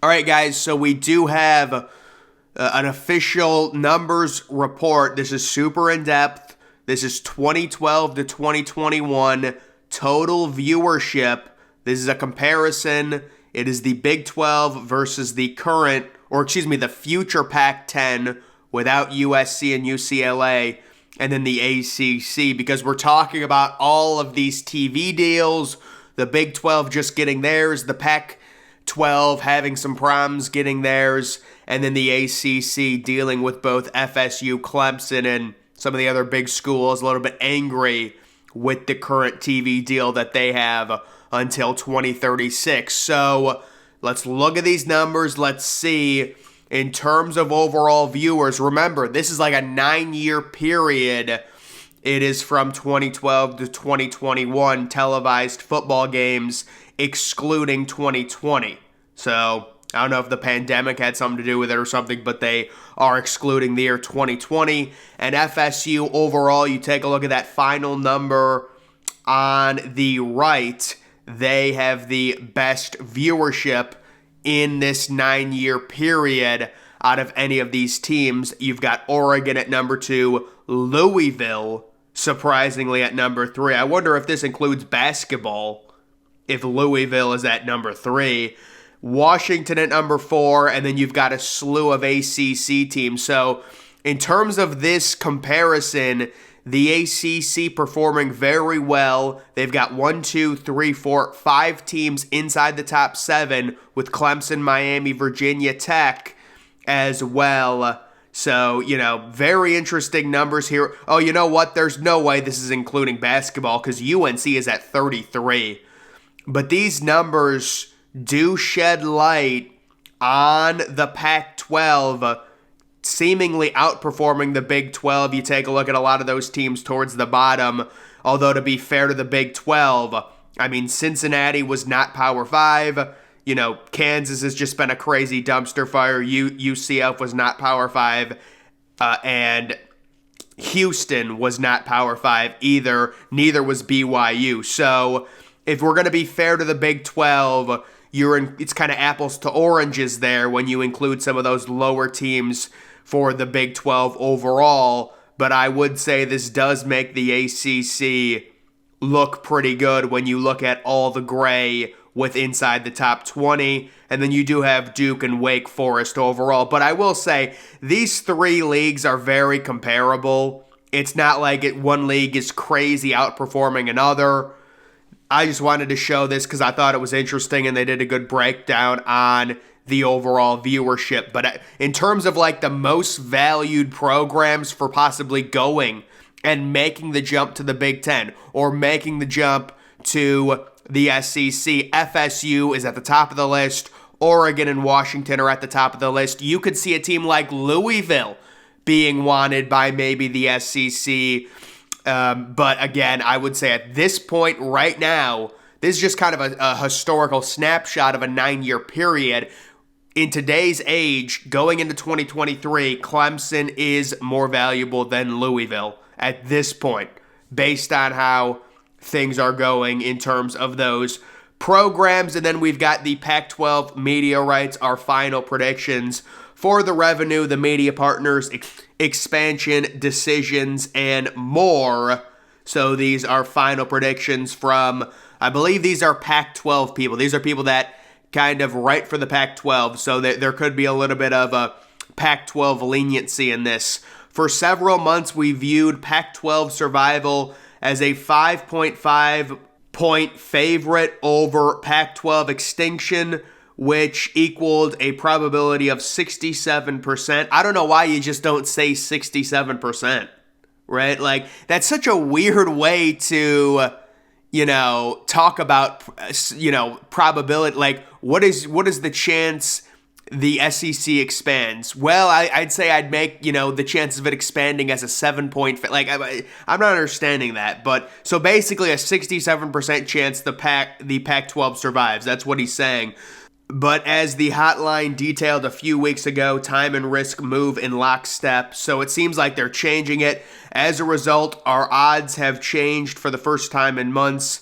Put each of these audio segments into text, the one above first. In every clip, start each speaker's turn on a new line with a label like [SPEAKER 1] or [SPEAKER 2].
[SPEAKER 1] All right, guys, so we do have an official numbers report. This is super in-depth. This is 2012 to 2021 total viewership. This is a comparison. It is the Big 12 versus the the future Pac-10 without USC and UCLA, and then the ACC, because we're talking about all of these TV deals, the Big 12 just getting theirs, the Pac-12 having some problems getting theirs, and then the ACC dealing with both FSU, Clemson, and some of the other big schools a little bit angry with the current TV deal that they have until 2036. So let's look at these numbers. Let's see, in terms of overall viewers, remember, this is like a 9-year period. It is from 2012 to 2021 televised football games, excluding 2020. So I don't know if the pandemic had something to do with it or something, but they are excluding the year 2020. And FSU overall, you take a look at that final number on the right, they have the best viewership in this 9-year period out of any of these teams. You've got Oregon at number 2, Louisville, surprisingly, at number 3. I wonder if this includes basketball, if Louisville is at number 3. Washington at number 4, and then you've got a slew of ACC teams. So in terms of this comparison, the ACC performing very well. They've got 5 teams inside the top 7 with Clemson, Miami, Virginia Tech as well. So, very interesting numbers here. Oh, you know what? There's no way this is including basketball because UNC is at 33. But these numbers do shed light on the Pac-12 seemingly outperforming the Big 12. You take a look at a lot of those teams towards the bottom. Although, to be fair to the Big 12, I mean, Cincinnati was not Power 5. Kansas has just been a crazy dumpster fire. UCF was not Power 5. And Houston was not Power 5 either. Neither was BYU. So, if we're going to be fair to the Big 12, it's kind of apples to oranges there when you include some of those lower teams for the Big 12 overall. But I would say this does make the ACC look pretty good when you look at all the gray with inside the top 20. And then you do have Duke and Wake Forest overall. But I will say these 3 leagues are very comparable. It's not like one league is crazy outperforming another. I just wanted to show this because I thought it was interesting and they did a good breakdown on the overall viewership. But in terms of like the most valued programs for possibly going and making the jump to the Big Ten or making the jump to the SEC, FSU is at the top of the list. Oregon and Washington are at the top of the list. You could see a team like Louisville being wanted by maybe the SEC. But again, I would say at this point right now, this is just kind of a historical snapshot of a 9-year period. In today's age, going into 2023, Clemson is more valuable than Louisville at this point, based on how things are going in terms of those programs. And then we've got the Pac-12 media rights, our final predictions for the revenue, the media partners, expansion, decisions, and more. So these are final predictions from, I believe these are Pac-12 people. These are people that kind of write for the Pac-12, so that there could be a little bit of a Pac-12 leniency in this. For several months, we viewed Pac-12 survival as a 5.5 point favorite over Pac-12 extinction, which equaled a probability of 67%. I don't know why you just don't say 67%, right? Like, that's such a weird way to, talk about, probability. Like, what is the chance the SEC expands? Well, I'd say I'd make, the chances of it expanding as a 7-point, I'm not understanding that. But, so basically a 67% chance the Pac-12 survives. That's what he's saying. But as the hotline detailed a few weeks ago, time and risk move in lockstep, so it seems like they're changing it. As a result, our odds have changed for the first time in months.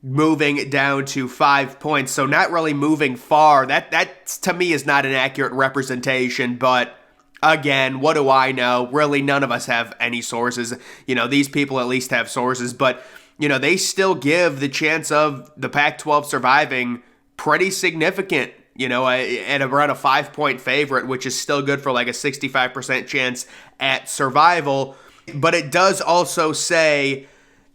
[SPEAKER 1] moving down to 5 points. So not really moving far. That to me is not an accurate representation, but again, what do I know? Really, none of us have any sources. These people at least have sources, but they still give the chance of the Pac-12 surviving pretty significant, at around a 5-point favorite, which is still good for like a 65% chance at survival. But it does also say,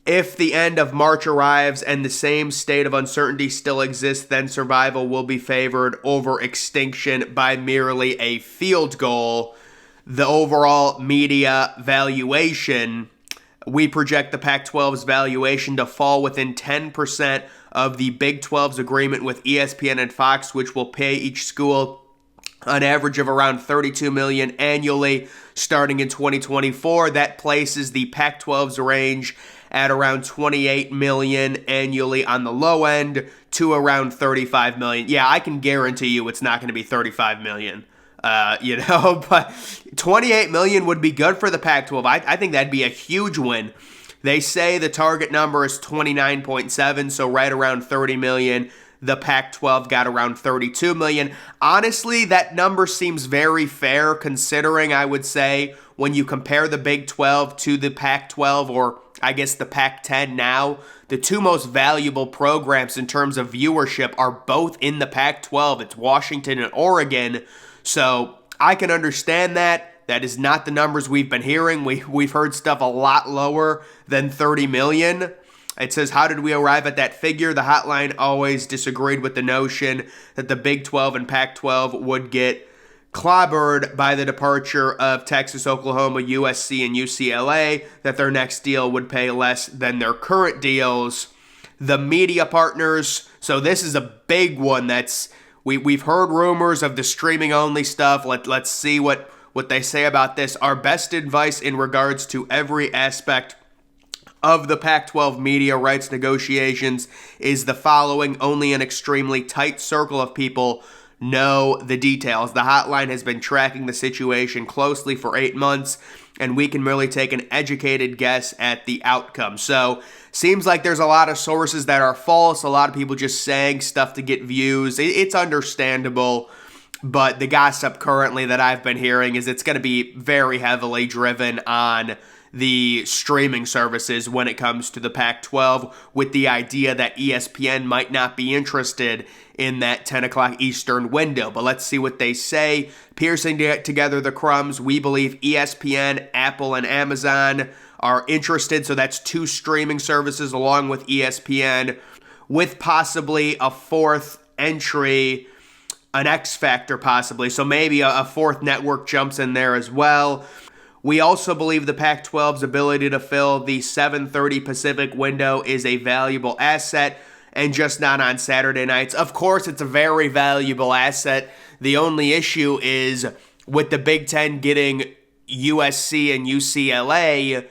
[SPEAKER 1] if the end of March arrives and the same state of uncertainty still exists, then survival will be favored over extinction by merely a field goal. The overall media valuation, we project the Pac-12's valuation to fall within 10% of the Big 12's agreement with ESPN and Fox, which will pay each school an average of around $32 million annually starting in 2024. That places the Pac-12's range at around $28 million annually on the low end to around $35 million. Yeah, I can guarantee you it's not going to be $35 million. But $28 million would be good for the Pac-12. I think that'd be a huge win. They say the target number is 29.7, so right around $30 million. The Pac-12 got around $32 million. Honestly, that number seems very fair considering, I would say, when you compare the Big 12 to the Pac-12, or I guess the Pac-10 now, the two most valuable programs in terms of viewership are both in the Pac-12. It's Washington and Oregon. So I can understand that. That is not the numbers we've been hearing. We've heard stuff a lot lower than $30 million. It says, how did we arrive at that figure? The hotline always disagreed with the notion that the Big 12 and Pac-12 would get clobbered by the departure of Texas, Oklahoma, USC, and UCLA, that their next deal would pay less than their current deals. The media partners, so this is a big one we've heard rumors of the streaming-only stuff. Let's see what they say about this. Our best advice in regards to every aspect of the Pac-12 media rights negotiations is the following. Only an extremely tight circle of people know the details. The hotline has been tracking the situation closely for 8 months, and we can merely take an educated guess at the outcome. So, seems like there's a lot of sources that are false, a lot of people just saying stuff to get views. It's understandable, but the gossip currently that I've been hearing is it's going to be very heavily driven on the streaming services when it comes to the Pac-12, with the idea that ESPN might not be interested in that 10 o'clock Eastern window. But let's see what they say. Piecing together the crumbs, we believe ESPN, Apple, and Amazon are interested. So that's 2 streaming services along with ESPN, with possibly a fourth entry, an X factor possibly. So maybe a fourth network jumps in there as well. We also believe the Pac-12's ability to fill the 7:30 Pacific window is a valuable asset, and just not on Saturday nights. Of course, it's a very valuable asset. The only issue is with the Big Ten getting USC and UCLA,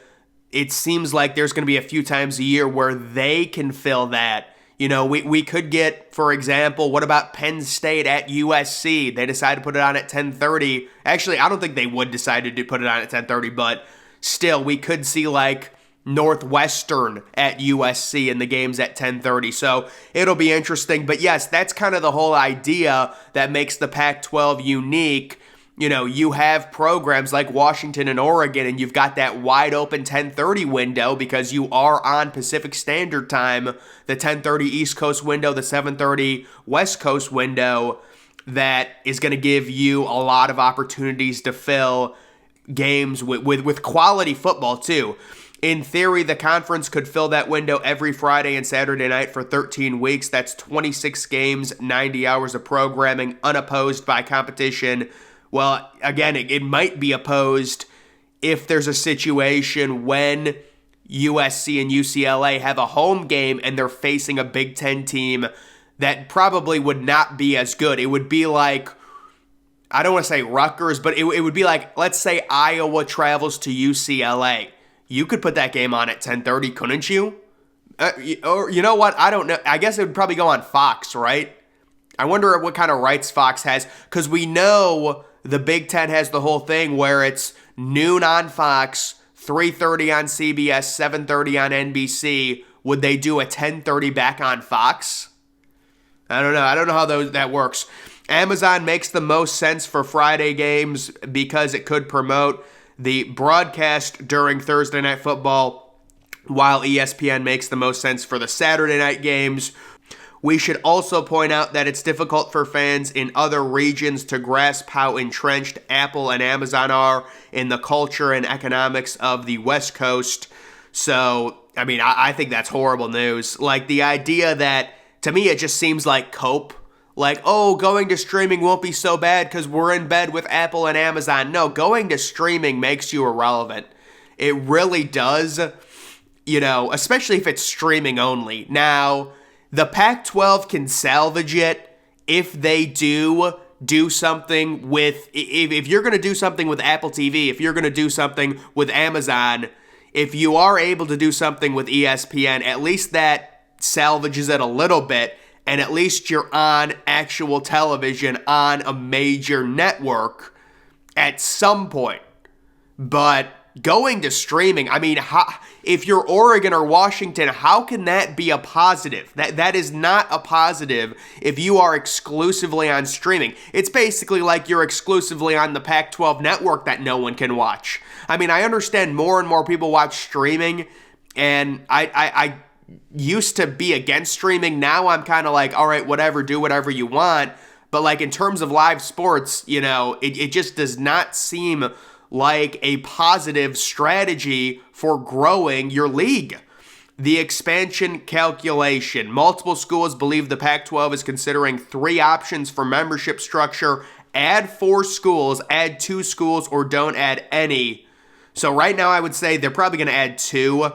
[SPEAKER 1] it seems like there's going to be a few times a year where they can fill that. We could get, for example, what about Penn State at USC? They decided to put it on at 10:30. Actually, I don't think they would decide to put it on at 10:30, but still, we could see like Northwestern at USC and the game's at 10:30. So it'll be interesting. But yes, that's kind of the whole idea that makes the Pac-12 unique. You have programs like Washington and Oregon, and you've got that wide open 10:30 window because you are on Pacific Standard Time, the 10:30 East Coast window, the 7:30 West Coast window, that is going to give you a lot of opportunities to fill games with quality football too. In theory, the conference could fill that window every Friday and Saturday night for 13 weeks. That's 26 games, 90 hours of programming, unopposed by competition. Well, again, it might be opposed if there's a situation when USC and UCLA have a home game and they're facing a Big Ten team that probably would not be as good. It would be like, I don't want to say Rutgers, but it would be like, let's say Iowa travels to UCLA. You could put that game on at 10:30, couldn't you? Or you know what? I don't know. I guess it would probably go on Fox, right? I wonder what kind of rights Fox has, because we know the Big Ten has the whole thing where it's noon on Fox, 3:30 on CBS, 7:30 on NBC, would they do a 10:30 back on Fox? I don't know. I don't know how that works. Amazon makes the most sense for Friday games because it could promote the broadcast during Thursday Night Football, while ESPN makes the most sense for the Saturday night games. We should also point out that it's difficult for fans in other regions to grasp how entrenched Apple and Amazon are in the culture and economics of the West Coast. So, I mean, I think that's horrible news. Like, the idea that, to me, it just seems like cope. Like, oh, going to streaming won't be so bad because we're in bed with Apple and Amazon. No, going to streaming makes you irrelevant. It really does, especially if it's streaming only. Now, the Pac-12 can salvage it if they do something with, if you're going to do something with Apple TV, if you're going to do something with Amazon, if you are able to do something with ESPN, at least that salvages it a little bit, and at least you're on actual television on a major network at some point. But going to streaming, I mean, if you're Oregon or Washington, how can that be a positive? That is not a positive if you are exclusively on streaming. It's basically like you're exclusively on the Pac-12 network that no one can watch. I mean, I understand more and more people watch streaming, and I used to be against streaming. Now I'm kind of like, all right, whatever, do whatever you want. But like in terms of live sports, it just does not seem like a positive strategy for growing your league. The expansion calculation. Multiple schools believe the Pac-12 is considering 3 options for membership structure. Add 4 schools, add 2 schools, or don't add any. So right now I would say they're probably going to add 2.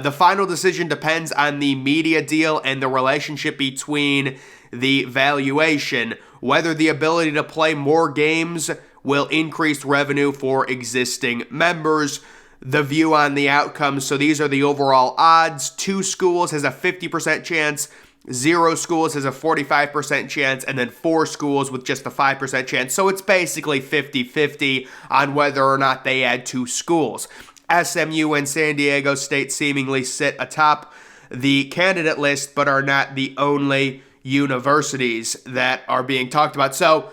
[SPEAKER 1] The final decision depends on the media deal and the relationship between the valuation. Whether the ability to play more games will increase revenue for existing members. The view on the outcomes. So these are the overall odds. 2 schools has a 50% chance. 0 schools has a 45% chance. And then 4 schools with just a 5% chance. So it's basically 50-50 on whether or not they add 2 schools. SMU and San Diego State seemingly sit atop the candidate list, but are not the only universities that are being talked about. So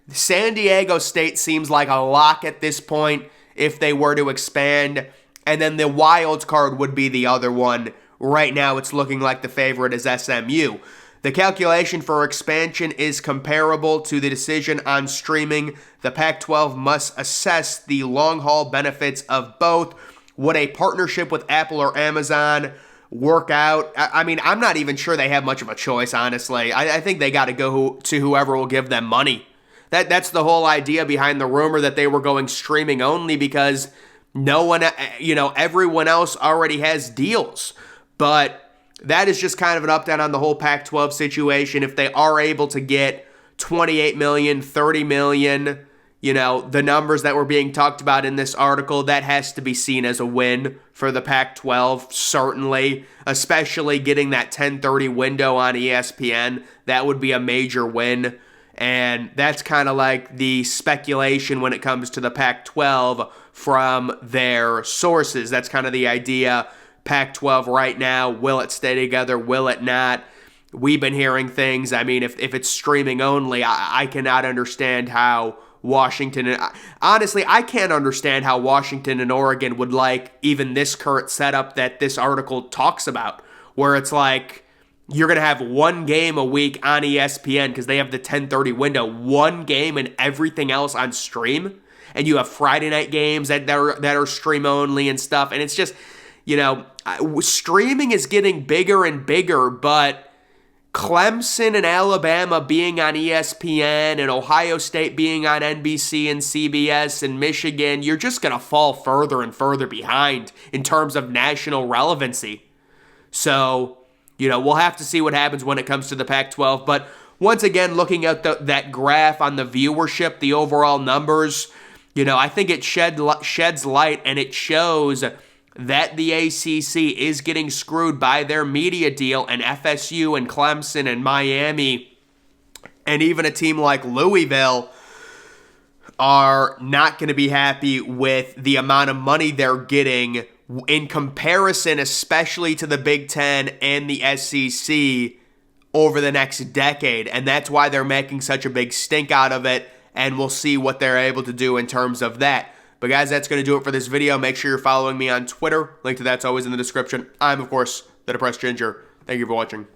[SPEAKER 1] San Diego State seems like a lock at this point if they were to expand. And then the wild card would be the other one. Right now, it's looking like the favorite is SMU. The calculation for expansion is comparable to the decision on streaming. The Pac-12 must assess the long-haul benefits of both. Would a partnership with Apple or Amazon work out? I mean, I'm not even sure they have much of a choice, honestly. I think they got to go to whoever will give them money. That's the whole idea behind the rumor that they were going streaming only, because no one, everyone else already has deals. But that is just kind of an update on the whole Pac-12 situation. If they are able to get 28 million, 30 million, the numbers that were being talked about in this article, that has to be seen as a win for the Pac-12, certainly, especially getting that 10:30 window on ESPN. That would be a major win. And that's kind of like the speculation when it comes to the Pac-12 from their sources. That's kind of the idea. Pac-12 right now, will it stay together? Will it not? We've been hearing things. I mean, if it's streaming only, I cannot understand how Washington, honestly, I can't understand how Washington and Oregon would like even this current setup that this article talks about, where it's like you're going to have 1 game a week on ESPN because they have the 10:30 window, 1 game and everything else on stream, and you have Friday night games that are stream only and stuff, and it's just, streaming is getting bigger and bigger, but Clemson and Alabama being on ESPN and Ohio State being on NBC and CBS and Michigan, you're just going to fall further and further behind in terms of national relevancy. So, we'll have to see what happens when it comes to the Pac-12. But once again, looking at that graph on the viewership, the overall numbers, I think it sheds light, and it shows that the ACC is getting screwed by their media deal, and FSU and Clemson and Miami and even a team like Louisville are not going to be happy with the amount of money they're getting in comparison, especially to the Big Ten and the SEC over the next decade. And that's why they're making such a big stink out of it. And we'll see what they're able to do in terms of that. But guys, that's going to do it for this video. Make sure you're following me on Twitter. Link to that's always in the description. I'm, of course, the Depressed Ginger. Thank you for watching.